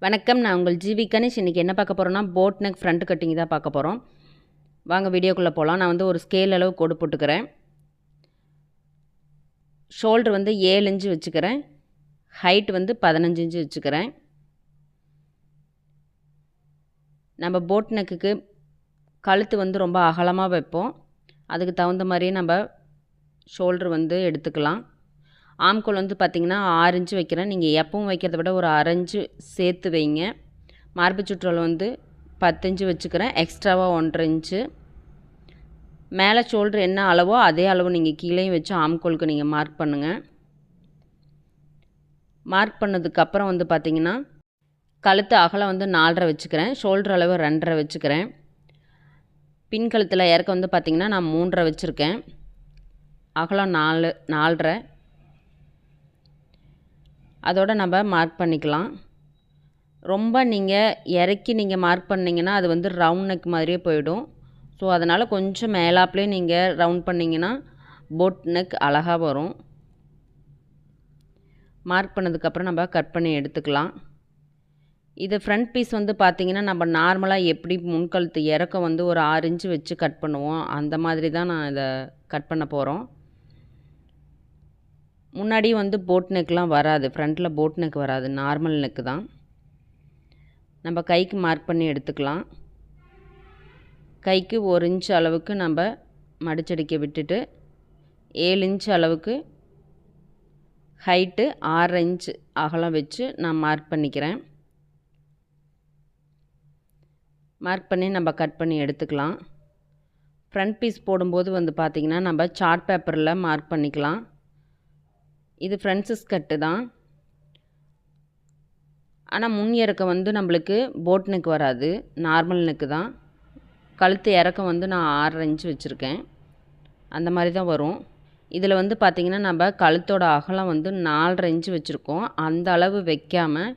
வணக்கம், நான் உங்கள் ஜிவி கணேஷ். இன்றைக்கி என்ன பார்க்க போகிறோன்னா, போட் நெக் ஃப்ரண்ட் கட்டிங் தான் பார்க்க போகிறோம். வாங்க வீடியோக்குள்ளே போகலாம். நான் ஒரு ஸ்கேல் அளவு கோடு போட்டுக்கிறேன். ஷோல்டர் 7 இன்ச்சு வச்சுக்கிறேன். ஹைட் 15 இன்ச்சு வச்சுக்கிறேன். நம்ம போட் நெக்குக்கு கழுத்து ரொம்ப அகலமாக வைப்போம். அதுக்கு தகுந்த மாதிரியே நம்ம ஷோல்டர் எடுத்துக்கலாம். ஆம்கோல் பார்த்திங்கன்னா 6 இன்ச்சு வைக்கிறேன். நீங்கள் எப்பவும் வைக்கிறத விட ஒரு 1/2 இன்ச்சு சேர்த்து வைங்க. மார்பு சுற்றளவு 10 இன்ச்சு வச்சுக்கிறேன். எக்ஸ்ட்ராவாக 1/2 இன்ச்சு. மேலே ஷோல்டர் என்ன அளவோ அதே அளவு நீங்கள் கீழேயும் வச்சு ஆம்கோலுக்கு நீங்கள் மார்க் பண்ணுங்கள். மார்க் பண்ணதுக்கப்புறம் பார்த்திங்கன்னா கழுத்து அகலம் 4.5 வச்சுக்கிறேன். ஷோல்டர் அளவு 2.5 வச்சுக்கிறேன். பின் கழுத்தில் இறக்க பார்த்திங்கன்னா நான் 3.5 வச்சுருக்கேன். அகலம் 4.5. அதோடு நம்ம மார்க் பண்ணிக்கலாம். ரொம்ப நீங்கள் இறக்கி நீங்கள் மார்க் பண்ணிங்கன்னா அது ரவுண்ட் நெக் மாதிரியே போயிடும். ஸோ அதனால் கொஞ்சம் மேலாப்லேயே நீங்கள் ரவுண்ட் பண்ணிங்கன்னா போட் நெக் அழகாக வரும். மார்க் பண்ணதுக்கப்புறம் நம்ம கட் பண்ணி எடுத்துக்கலாம். இது ஃப்ரண்ட் பீஸ் பார்த்திங்கன்னா நம்ம நார்மலாக எப்படி முன்கழுத்து இறக்கம் ஒரு 6 இன்ச்சு வச்சு கட் பண்ணுவோம், அந்த மாதிரி தான் நான் இதை கட் பண்ண போகிறோம். முன்னாடி போட் நெக்லாம் வராது, ஃப்ரண்ட்டில் போட் நெக் வராது, நார்மல் நெக்கு தான். நம்ம கைக்கு மார்க் பண்ணி எடுத்துக்கலாம். கைக்கு 1 இன்ச் அளவுக்கு நம்ம மடிச்சடிக்க விட்டுட்டு 7 இன்ச் அளவுக்கு ஹைட்டு 6 இன்ச் அகலம் வச்சு நான் மார்க் பண்ணிக்கிறேன். மார்க் பண்ணி நம்ம கட் பண்ணி எடுத்துக்கலாம். ஃப்ரண்ட் பீஸ் போடும்போது பார்த்திங்கன்னா நம்ம சார்ட் பேப்பரில் மார்க் பண்ணிக்கலாம். இது ஃப்ரண்ட்ஸஸ் கட்டு தான். ஆனால் முன் இறக்கம் நம்மளுக்கு போட் நெக் வராது, நார்மல் நெக்கு தான். கழுத்து இறக்கம் நான் 6.5 இன்ச்சு வச்சுருக்கேன். அந்த மாதிரி தான் வரும். இதில் பார்த்திங்கன்னா நம்ம கழுத்தோட அகலம் 4.5 இன்ச்சு வச்சுருக்கோம். அந்த அளவு வைக்காமல்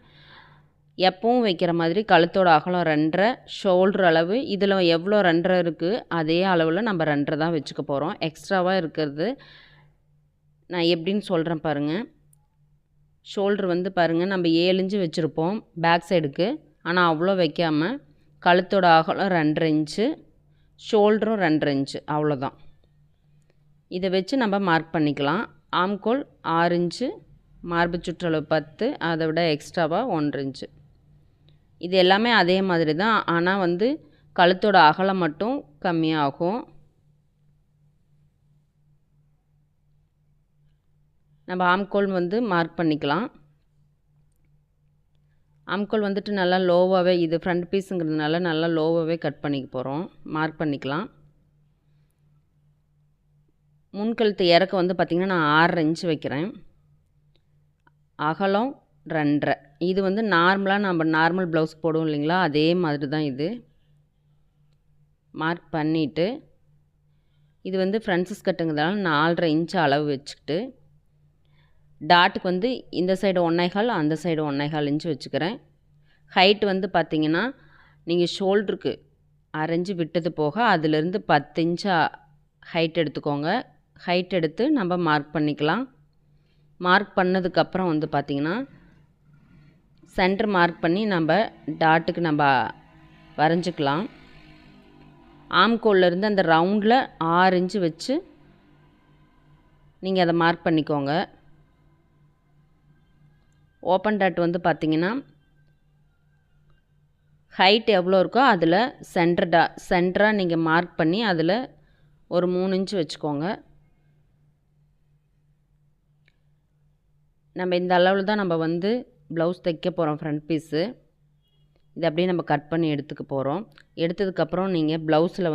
எப்பவும் வைக்கிற மாதிரி கழுத்தோட அகலம் 2.5, ஷோல்டர் அளவு இதில் எவ்வளோ 2.5 இருக்குது அதே அளவில் நம்ம 2.5 தான் வச்சுக்க போகிறோம். எக்ஸ்ட்ராவாக இருக்கிறது நான் எப்படின்னு சொல்கிறேன் பாருங்கள். ஷோல்டர் பாருங்கள், நம்ம 7 இன்ச்சு வச்சுருப்போம் பேக் சைடுக்கு. ஆனால் அவ்வளோ வைக்காமல் கழுத்தோட அகலம் 2.5 இன்ச்சு, ஷோல்டரும் 2.5 இன்ச்சு, அவ்வளோதான். இதை வச்சு நம்ம மார்க் பண்ணிக்கலாம். ஆம்கோல் 6 இன்ச்சு, மார்பு சுற்றளவு 10, அதை விட எக்ஸ்ட்ராவாக 1.5 இன்ச்சு. இது எல்லாமே அதே மாதிரி தான். ஆனால் கழுத்தோட அகலம் மட்டும் கம்மியாகும். நம்ம ஆம்கோல் மார்க் பண்ணிக்கலாம். ஆம்கோல் நல்லா லோவாகவே, இது ஃப்ரண்ட் பீஸுங்கிறதுனால நல்லா லோவாகவே கட் பண்ணிக்க போகிறோம். மார்க் பண்ணிக்கலாம். முன்கழுத்து இறக்க பார்த்திங்கன்னா நான் 6.5 இன்ச்சு வைக்கிறேன். அகலம் 2.5. இது நார்மலாக நம்ம நார்மல் ப்ளவுஸ் போடுவோம் இல்லைங்களா, அதே மாதிரி தான் இது. மார்க் பண்ணிவிட்டு இது ஃப்ரண்ட்ஸஸ் கட்டுங்கிறதுனால 4.5 இன்ச்சு அளவு வச்சுக்கிட்டு டாட்டுக்கு இந்த சைடு 1.25, அந்த சைடு 1.25 இன்ச்சு வச்சுக்கிறேன். ஹைட்டு பார்த்திங்கன்னா நீங்கள் ஷோல்டருக்கு 1/2 இன்ச்சு விட்டது போக அதிலேருந்து 10 இன்ச்சு ஹைட் எடுத்துக்கோங்க. ஹைட் எடுத்து நம்ம மார்க் பண்ணிக்கலாம். மார்க் பண்ணதுக்கப்புறம் பார்த்திங்கன்னா சென்டர் மார்க் பண்ணி நம்ம டாட்டுக்கு நம்ம வரைஞ்சிக்கலாம். ஆம்கோல்லேருந்து அந்த ரவுண்டில் 6 இன்ச்சு வச்சு நீங்கள் அதை மார்க் பண்ணிக்கோங்க. ஓப்பன் டாட் பார்த்திங்கன்னா ஹைட் எவ்வளோ இருக்கோ அதில் சென்டராக நீங்கள் மார்க் பண்ணி அதில் ஒரு 3 இன்ச்சு வச்சுக்கோங்க. நம்ம இந்த அளவில் தான் நம்ம ப்ளவுஸ் தைக்க போகிறோம் ஃப்ரண்ட் பீஸு. இது அப்படியே நம்ம கட் பண்ணி எடுத்துக்க போகிறோம். எடுத்ததுக்கப்புறம் நீங்கள் ப்ளவுஸில்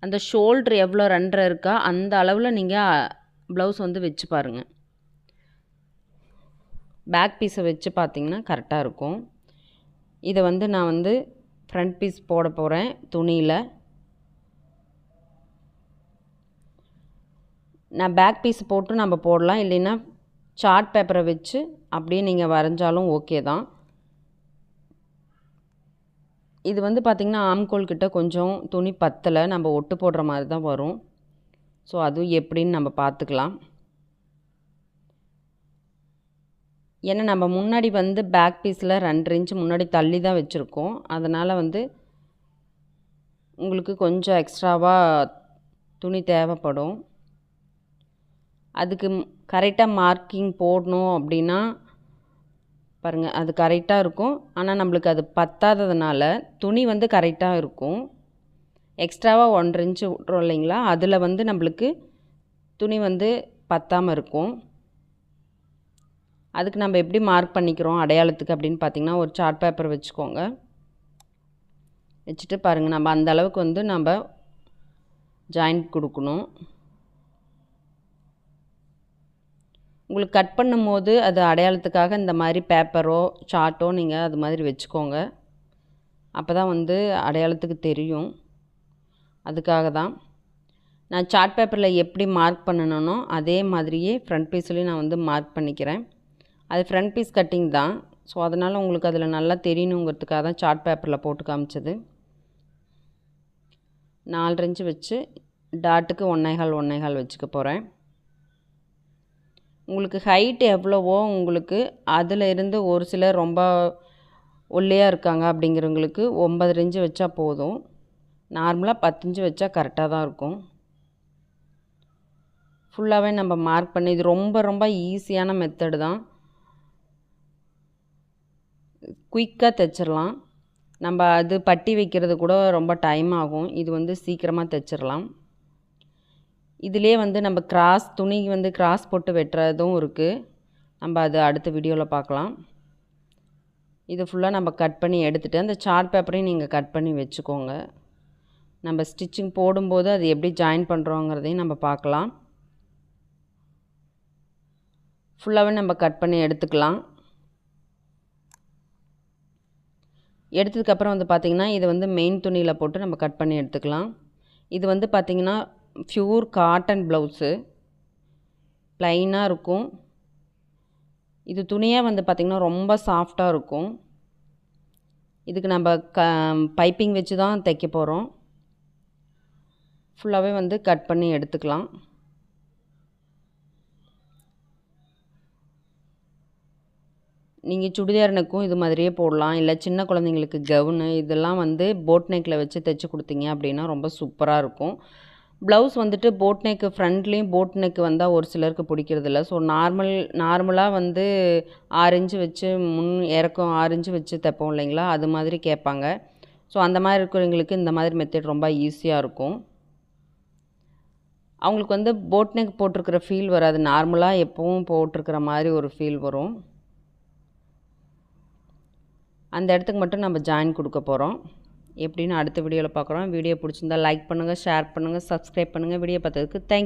அந்த ஷோல்ட்ரு எவ்வளோ 2.5 இருக்கா அந்த அளவில் நீங்கள் ப்ளவுஸ் வச்சு பாருங்கள். பேக் பீஸை வச்சு பார்த்திங்கன்னா கரெக்டாக இருக்கும். இதை நான் ஃப்ரண்ட் பீஸ் போட போகிறேன் துணியில். நான் பேக் பீஸ் போட்டு நம்ம போடலாம், இல்லைன்னா சார்ட் பேப்பரை வச்சு அப்படியே நீங்கள் வரைஞ்சாலும் ஓகே தான். இது பார்த்திங்கன்னா ஆம்கோல் கிட்ட கொஞ்சம் துணி பத்தலை, நம்ம ஒட்டு போடுற மாதிரி தான் வரும். ஸோ அதுவும் எப்படின்னு நம்ம பார்த்துக்கலாம். ஏன்னா நம்ம முன்னாடி வந்து பேக் பீஸில் 2 இன்ச் முன்னாடி தள்ளி தான் வச்சுருக்கோம். அதனால் வந்து உங்களுக்கு கொஞ்சம் எக்ஸ்ட்ராவாக துணி தேவைப்படும். அதுக்கு கரெக்டாக மார்க்கிங் போடணும் அப்படின்னா பாருங்கள், அது கரெக்டாக இருக்கும். ஆனால் நம்மளுக்கு அது பத்தாததுனால துணி வந்து கரெக்டாக இருக்கும். எக்ஸ்ட்ராவாக 1.5 இன்ச்சு விட்றோம் இல்லைங்களா, அதில் வந்து நம்மளுக்கு துணி வந்து பத்தாமல் இருக்கும். அதுக்கு நம்ம எப்படி மார்க் பண்ணிக்கிறோம் அடையாளத்துக்கு அப்படின்னு பார்த்திங்கன்னா, ஒரு சார்ட் பேப்பர் வச்சுக்கோங்க. வச்சுட்டு பாருங்கள், நம்ம அந்த அளவுக்கு வந்து நம்ம ஜாயிண்ட் கொடுக்கணும். உங்களுக்கு கட் பண்ணும்போது அது அடையாளத்துக்காக இந்த மாதிரி பேப்பரோ சார்ட்டோ நீங்கள் அது மாதிரி வச்சுக்கோங்க. அப்போ தான் வந்து அடையாளத்துக்கு தெரியும். அதுக்காக தான் நான் சார்ட் பேப்பரில் எப்படி மார்க் பண்ணணும்னோ அதே மாதிரியே ஃப்ரண்ட் பீஸ்லேயும் நான் வந்து மார்க் பண்ணிக்கிறேன். அது ஃப்ரண்ட் பீஸ் கட்டிங் தான். ஸோ அதனால் உங்களுக்கு அதில் நல்லா தெரியணுங்கிறதுக்காக தான் சார்ட் பேப்பரில் போட்டு காமிச்சது. 4 இன்ச்சு வச்சு டாட்டுக்கு 1.25 வச்சுக்க போகிறேன். உங்களுக்கு ஹைட் எவ்வளவோ உங்களுக்கு அதில் இருந்து ஒரு சிலர் ரொம்ப ஒல்லியாக இருக்காங்க அப்படிங்கிறவங்களுக்கு 9 இன்ச்சு வச்சா போதும். நார்மலாக 10 இன்ச்சு வச்சா கரெக்டாக தான் இருக்கும். ஃபுல்லாகவே நம்ம மார்க் பண்ணி இது ரொம்ப ரொம்ப ஈஸியான மெத்தடு தான். குயிக்காக தைச்சிடலாம். நம்ம அது பட்டி வைக்கிறது கூட ரொம்ப டைம் ஆகும். இது வந்து சீக்கிரமாக தைச்சிடலாம். இதிலே வந்து நம்ம துணி வந்து கிராஸ் போட்டு வெட்டுறதும் இருக்குது. நம்ம அது அடுத்த வீடியோவில் பார்க்கலாம். இது ஃபுல்லாக நம்ம கட் பண்ணி எடுத்துகிட்டு அந்த சார்ட் பேப்பரையும் நீங்கள் கட் பண்ணி வச்சுக்கோங்க. நம்ம ஸ்டிச்சிங் போடும்போது அது எப்படி ஜாயின் பண்ணுறோங்கிறதையும் நம்ம பார்க்கலாம். ஃபுல்லாகவே நம்ம கட் பண்ணி எடுத்துக்கலாம். எடுத்ததுக்கப்புறம் வந்து பார்த்திங்கன்னா இது வந்து மெயின் துணியில் போட்டு நம்ம கட் பண்ணி எடுத்துக்கலாம். இது வந்து பார்த்திங்கன்னா ப்யூர் காட்டன் ப்ளவுஸு, ப்ளைனாக இருக்கும். இது துணியாக வந்து பார்த்திங்கன்னா ரொம்ப சாஃப்டாக இருக்கும். இதுக்கு நம்ம பைப்பிங் வச்சு தான் தைக்க போகிறோம். ஃபுல்லாகவே வந்து கட் பண்ணி எடுத்துக்கலாம். நீங்கள் சுடிதாரனுக்கும் இது மாதிரியே போடலாம். இல்லை சின்ன குழந்தைங்களுக்கு கவுனு இதெல்லாம் வந்து போட் நெக்கில் வச்சு தைச்சி கொடுத்தீங்க அப்படின்னா ரொம்ப சூப்பராக இருக்கும். ப்ளவுஸ் வந்துட்டு போட் நெக்கு ஃப்ரண்ட்லேயும் போட் நெக்கு வந்தால் ஒரு சிலருக்கு பிடிக்கிறதில்ல. ஸோ நார்மலாக வந்து 6 இன்ச்சு வச்சு இறக்கம் 6 இன்ச்சு வச்சு தைப்போம் இல்லைங்களா, அது மாதிரி கேட்பாங்க. ஸோ அந்த மாதிரி இருக்கிறவங்களுக்கு இந்த மாதிரி மெத்தட் ரொம்ப ஈஸியாக இருக்கும். அவங்களுக்கு வந்து போட் நெக் போட்டிருக்கிற ஃபீல் வராது. நார்மலாக எப்பவும் போட்டிருக்கிற மாதிரி ஒரு ஃபீல் வரும். அந்த இடத்துக்கு மட்டும் நம்ம ஜாயின் கொடுக்க போகிறோம். எப்படின்னு அடுத்த வீடியோவில் பார்க்குறோம். வீடியோ பிடிச்சிருந்தா லைக் பண்ணுங்கள், ஷேர் பண்ணுங்கள், சப்ஸ்கிரைப் பண்ணுங்கள். வீடியோ பார்த்ததுக்கு தேங்க்யூ.